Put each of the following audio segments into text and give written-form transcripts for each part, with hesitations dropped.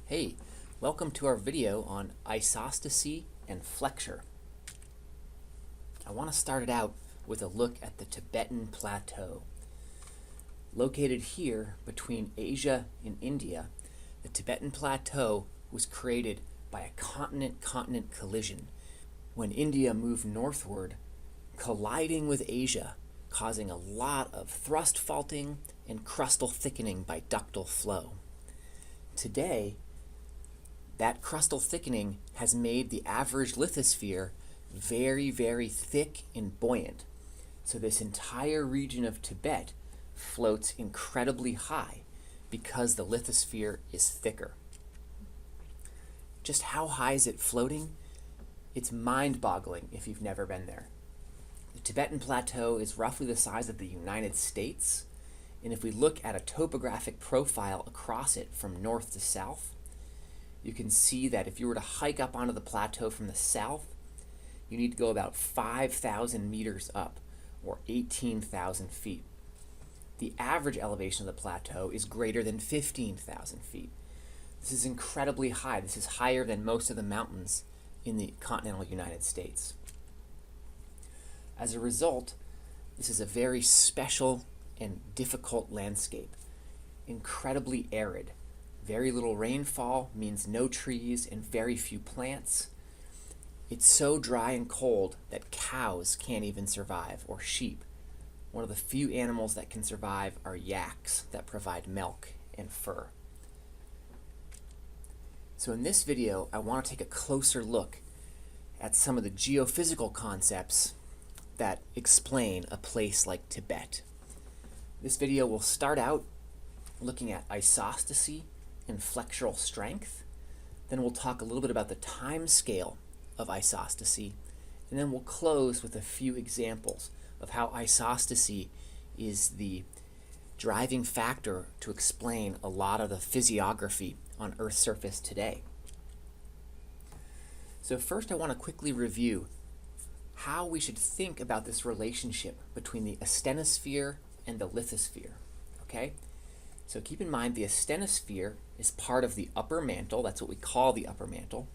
Hey, welcome to our video on isostasy and flexure. I want to start it out with a look at the Tibetan Plateau. Located here between Asia and India, the Tibetan Plateau was created by a continent-continent collision when India moved northward, colliding with Asia, causing a lot of thrust faulting and crustal thickening by ductile flow. Today, that crustal thickening has made the average lithosphere very, very thick and buoyant. So this entire region of Tibet floats incredibly high because the lithosphere is thicker. Just how high is it floating? It's mind-boggling if you've never been there. The Tibetan Plateau is roughly the size of the United States, and if we look at a topographic profile across it from north to south, you can see that if you were to hike up onto the plateau from the south, you need to go about 5,000 meters up, or 18,000 feet. The average elevation of the plateau is greater than 15,000 feet. This is incredibly high. This is higher than most of the mountains in the continental United States. As a result, this is a very special and difficult landscape, incredibly arid. Very little rainfall means no trees and very few plants. It's so dry and cold that cows can't even survive, or sheep. One of the few animals that can survive are yaks that provide milk and fur. So in this video, I want to take a closer look at some of the geophysical concepts that explain a place like Tibet. This video will start out looking at isostasy and flexural strength. Then we'll talk a little bit about the time scale of isostasy, and then we'll close with a few examples of how isostasy is the driving factor to explain a lot of the physiography on Earth's surface today. So first I want to quickly review how we should think about this relationship between the astenosphere and the lithosphere. Okay? So keep in mind the astenosphere is part of the upper mantle, that's what we call the upper mantle,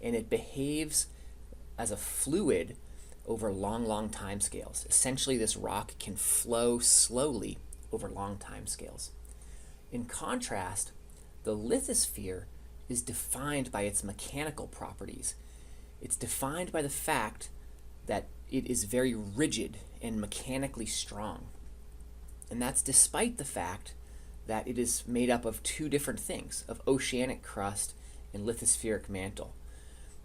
and it behaves as a fluid over long time scales. Essentially, this rock can flow slowly over long time scales. In contrast, the lithosphere is defined by its mechanical properties. It's defined by the fact that it is very rigid and mechanically strong. And that's despite the fact that it is made up of two different things, of oceanic crust and lithospheric mantle.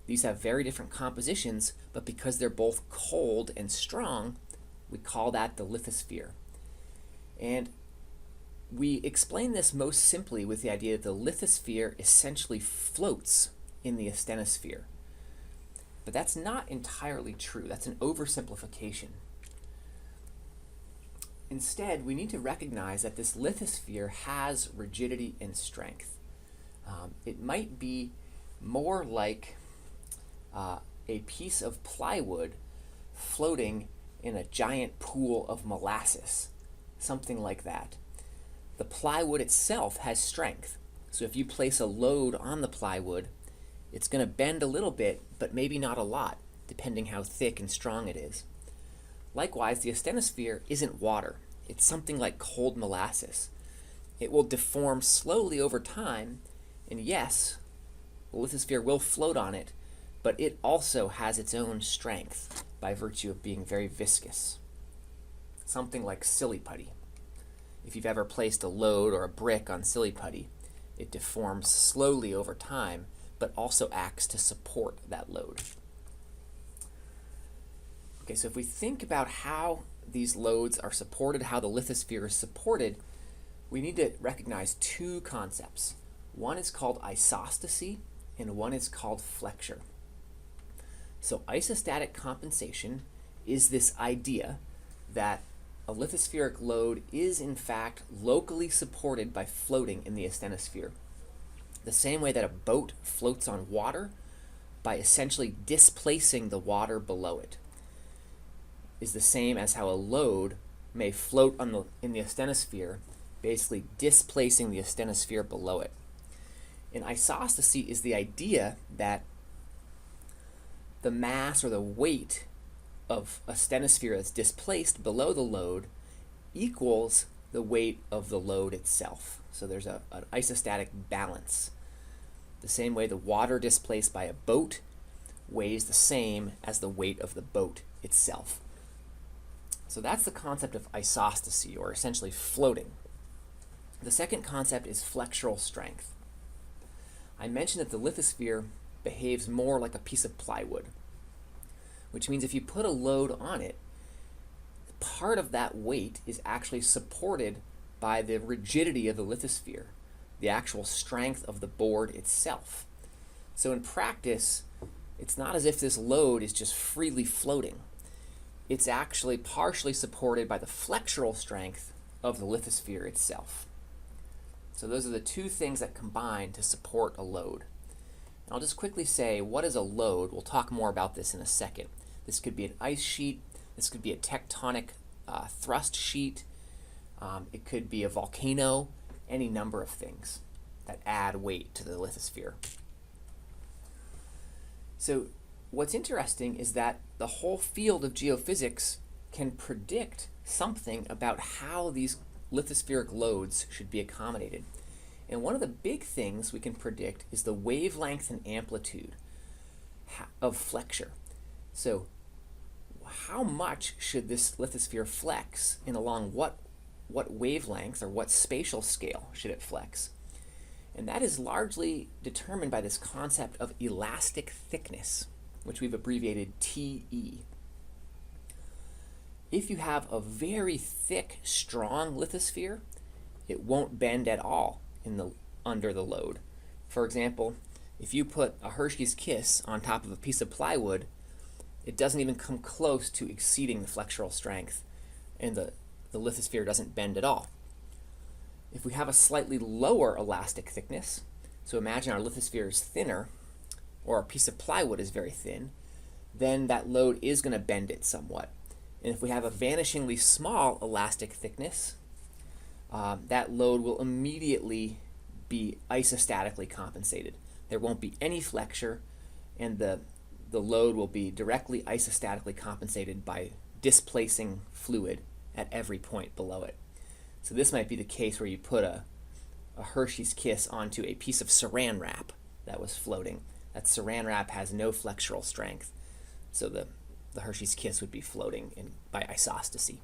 These have very different compositions, but because they're both cold and strong, we call that the lithosphere. And we explain this most simply with the idea that the lithosphere essentially floats in the astenosphere. But that's not entirely true. That's an oversimplification. Instead, we need to recognize that this lithosphere has rigidity and strength. It might be more like a piece of plywood floating in a giant pool of molasses, something like that. The plywood itself has strength, so if you place a load on the plywood, it's going to bend a little bit, but maybe not a lot, depending how thick and strong it is. Likewise, the astenosphere isn't water. It's something like cold molasses. It will deform slowly over time, and yes, the lithosphere will float on it, but it also has its own strength by virtue of being very viscous. Something like silly putty. If you've ever placed a load or a brick on silly putty, it deforms slowly over time, but also acts to support that load. Okay, so if we think about how these loads are supported, how the lithosphere is supported, we need to recognize two concepts. One is called isostasy, and one is called flexure. So isostatic compensation is this idea that a lithospheric load is in fact locally supported by floating in the astenosphere. The same way that a boat floats on water by essentially displacing the water below it is the same as how a load may float in the astenosphere, basically displacing the astenosphere below it. And isostasy is the idea that the mass or the weight of a stenosphere that's displaced below the load equals the weight of the load itself. So there's an isostatic balance. The same way the water displaced by a boat weighs the same as the weight of the boat itself. So that's the concept of isostasy, or essentially floating. The second concept is flexural strength. I mentioned that the lithosphere behaves more like a piece of plywood, which means if you put a load on it, part of that weight is actually supported by the rigidity of the lithosphere, the actual strength of the board itself. So in practice, it's not as if this load is just freely floating. It's actually partially supported by the flexural strength of the lithosphere itself. So those are the two things that combine to support a load. And I'll just quickly say, what is a load? We'll talk more about this in a second. This could be an ice sheet. This could be a tectonic thrust sheet. It could be a volcano, any number of things that add weight to the lithosphere. So what's interesting is that the whole field of geophysics can predict something about how these lithospheric loads should be accommodated. And one of the big things we can predict is the wavelength and amplitude of flexure. So how much should this lithosphere flex, and along what wavelength or what spatial scale should it flex? And that is largely determined by this concept of elastic thickness, which we've abbreviated TE. If you have a very thick, strong lithosphere, it won't bend at all under the load. For example, if you put a Hershey's Kiss on top of a piece of plywood, it doesn't even come close to exceeding the flexural strength, and the lithosphere doesn't bend at all. If we have a slightly lower elastic thickness, so imagine our lithosphere is thinner, or a piece of plywood is very thin, then that load is going to bend it somewhat. And if we have a vanishingly small elastic thickness, that load will immediately be isostatically compensated. There won't be any flexure, and the load will be directly isostatically compensated by displacing fluid at every point below it. So this might be the case where you put a Hershey's Kiss onto a piece of saran wrap that was floating. That saran wrap has no flexural strength, so the Hershey's Kiss would be floating by isostasy.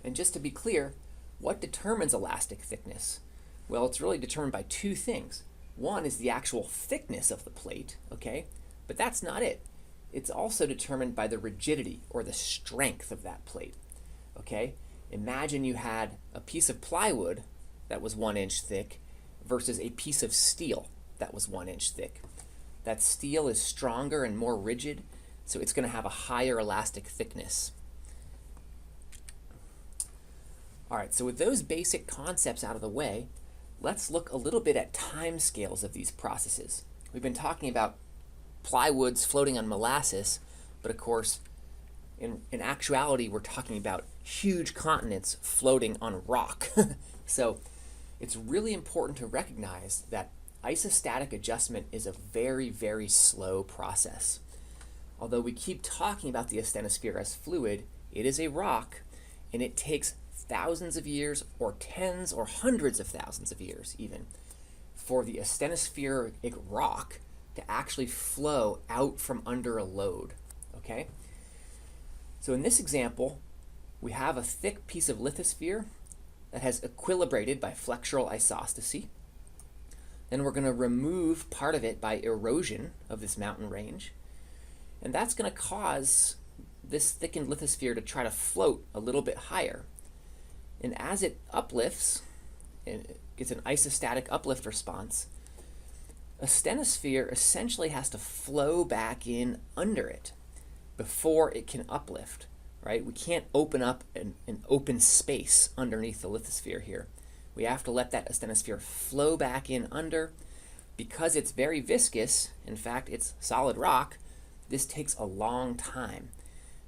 And just to be clear, what determines elastic thickness? Well, it's really determined by two things. One is the actual thickness of the plate, okay? But that's not it. It's also determined by the rigidity or the strength of that plate, okay? Imagine you had a piece of plywood that was 1 inch thick versus a piece of steel that was 1 inch thick. That steel is stronger and more rigid, so it's going to have a higher elastic thickness. All right, so with those basic concepts out of the way, let's look a little bit at timescales of these processes. We've been talking about plywoods floating on molasses, but of course, in actuality, we're talking about huge continents floating on rock. So it's really important to recognize that isostatic adjustment is a very, very slow process. Although we keep talking about the asthenosphere as fluid, it is a rock, and it takes thousands of years or tens or hundreds of thousands of years even for the asthenospheric rock to actually flow out from under a load, okay? So in this example, we have a thick piece of lithosphere that has equilibrated by flexural isostasy. Then we're going to remove part of it by erosion of this mountain range. And that's going to cause this thickened lithosphere to try to float a little bit higher. And as it uplifts, it gets an isostatic uplift response, a stenosphere essentially has to flow back in under it before it can uplift, right? We can't open up an open space underneath the lithosphere here. We have to let that asthenosphere flow back in under. Because it's very viscous, in fact, it's solid rock, this takes a long time.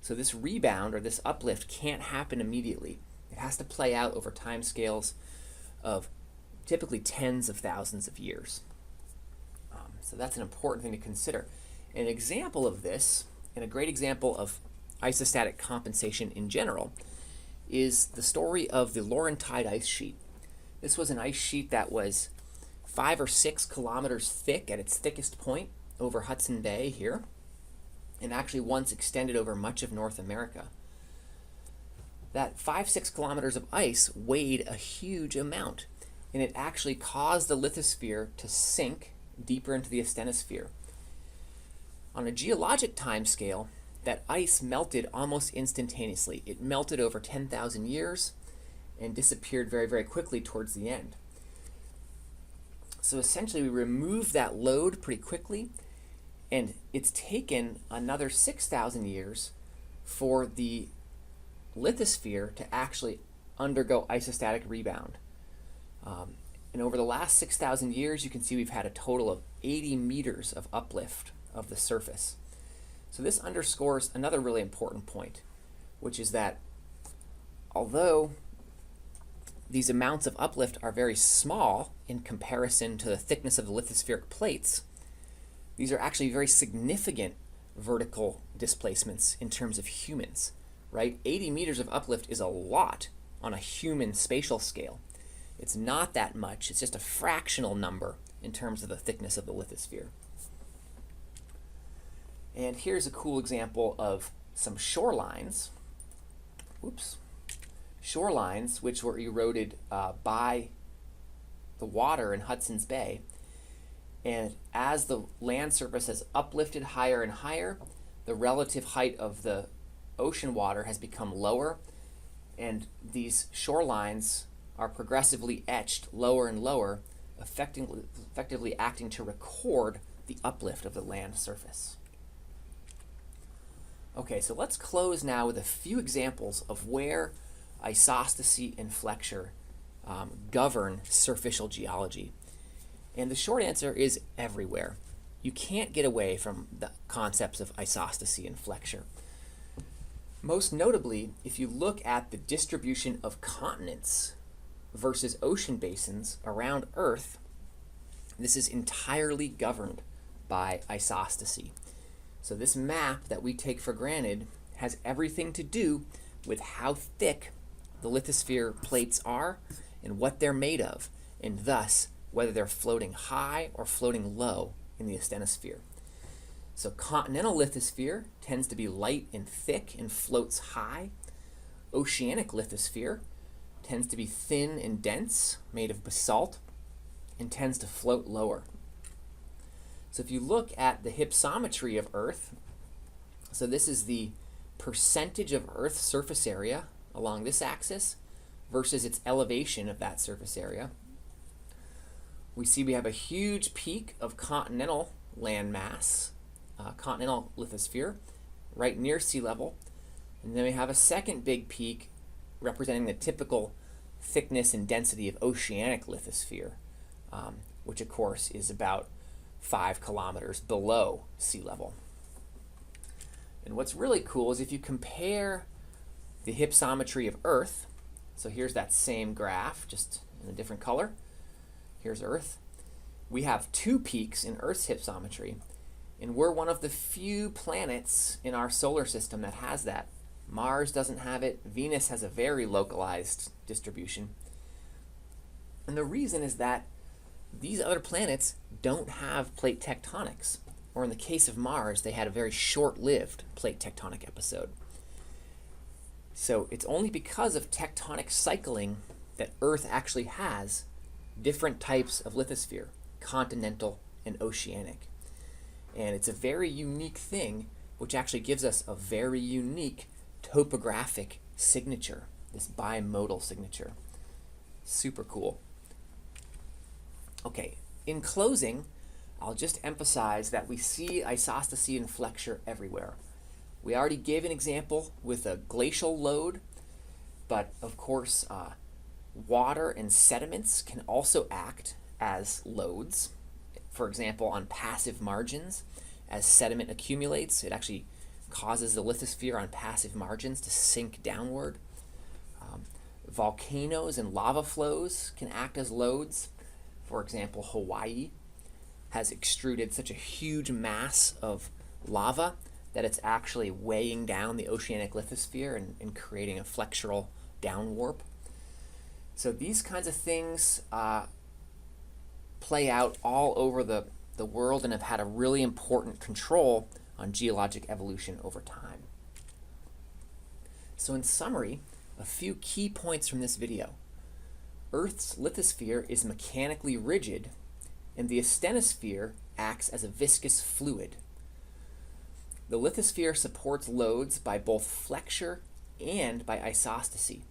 So this rebound or this uplift can't happen immediately. It has to play out over time scales of typically tens of thousands of years. So that's an important thing to consider. An example of this, and a great example of isostatic compensation in general, is the story of the Laurentide ice sheet. This was an ice sheet that was 5 or 6 kilometers thick at its thickest point over Hudson Bay here, and actually once extended over much of North America. That 5-6 kilometers of ice weighed a huge amount, and it actually caused the lithosphere to sink deeper into the asthenosphere. On a geologic time scale, that ice melted almost instantaneously. It melted over 10,000 years and disappeared very, very quickly towards the end. So essentially, we removed that load pretty quickly, and it's taken another 6,000 years for the lithosphere to actually undergo isostatic rebound. And over the last 6,000 years, you can see we've had a total of 80 meters of uplift of the surface. So this underscores another really important point, which is that although these amounts of uplift are very small in comparison to the thickness of the lithospheric plates, these are actually very significant vertical displacements in terms of humans, right? 80 meters of uplift is a lot on a human spatial scale. It's not that much. It's just a fractional number in terms of the thickness of the lithosphere. And here's a cool example of some shorelines. Shorelines which were eroded by the water in Hudson's Bay. And as the land surface has uplifted higher and higher, the relative height of the ocean water has become lower, and these shorelines are progressively etched lower and lower, effectively acting to record the uplift of the land surface. Okay, so let's close now with a few examples of where isostasy and flexure govern surficial geology. And the short answer is everywhere. You can't get away from the concepts of isostasy and flexure. Most notably, if you look at the distribution of continents versus ocean basins around Earth, this is entirely governed by isostasy. So this map that we take for granted has everything to do with how thick the lithosphere plates are and what they're made of, and thus whether they're floating high or floating low in the asthenosphere. So continental lithosphere tends to be light and thick and floats high. Oceanic lithosphere tends to be thin and dense, made of basalt, and tends to float lower. So if you look at the hypsometry of Earth, so this is the percentage of Earth's surface area along this axis versus its elevation of that surface area. We see we have a huge peak of continental landmass, continental lithosphere, right near sea level. And then we have a second big peak representing the typical thickness and density of oceanic lithosphere, which of course is about 5 kilometers below sea level. And what's really cool is if you compare the hypsometry of Earth, so here's that same graph, just in a different color. Here's Earth. We have 2 peaks in Earth's hypsometry, and we're one of the few planets in our solar system that has that. Mars doesn't have it. Venus has a very localized distribution. And the reason is that these other planets don't have plate tectonics. Or in the case of Mars, they had a very short-lived plate tectonic episode. So it's only because of tectonic cycling that Earth actually has different types of lithosphere, continental and oceanic. And it's a very unique thing, which actually gives us a very unique topographic signature, this bimodal signature. Super cool. Okay, in closing, I'll just emphasize that we see isostasy and flexure everywhere. We already gave an example with a glacial load, but of course, water and sediments can also act as loads. For example, on passive margins, as sediment accumulates, it actually causes the lithosphere on passive margins to sink downward. Volcanoes and lava flows can act as loads. For example, Hawaii has extruded such a huge mass of lava that it's actually weighing down the oceanic lithosphere and creating a flexural downwarp. So these kinds of things play out all over the world and have had a really important control on geologic evolution over time. So in summary, a few key points from this video. Earth's lithosphere is mechanically rigid, and the astenosphere acts as a viscous fluid. The lithosphere supports loads by both flexure and by isostasy.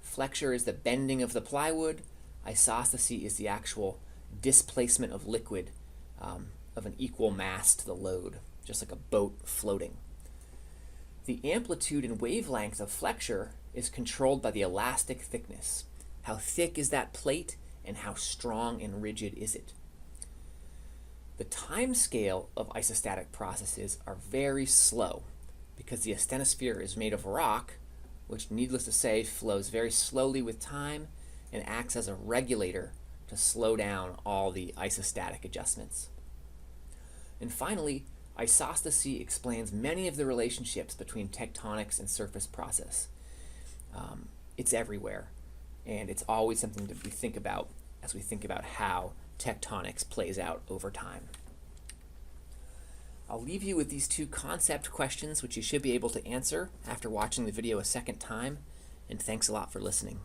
Flexure is the bending of the plywood. Isostasy is the actual displacement of liquid of an equal mass to the load, just like a boat floating. The amplitude and wavelength of flexure is controlled by the elastic thickness. How thick is that plate and how strong and rigid is it? The time scale of isostatic processes are very slow because the astenosphere is made of rock, which, needless to say, flows very slowly with time and acts as a regulator to slow down all the isostatic adjustments. And finally, isostasy explains many of the relationships between tectonics and surface process. It's everywhere, and it's always something that we think about as we think about how tectonics plays out over time. I'll leave you with these two concept questions which you should be able to answer after watching the video a second time, and thanks a lot for listening.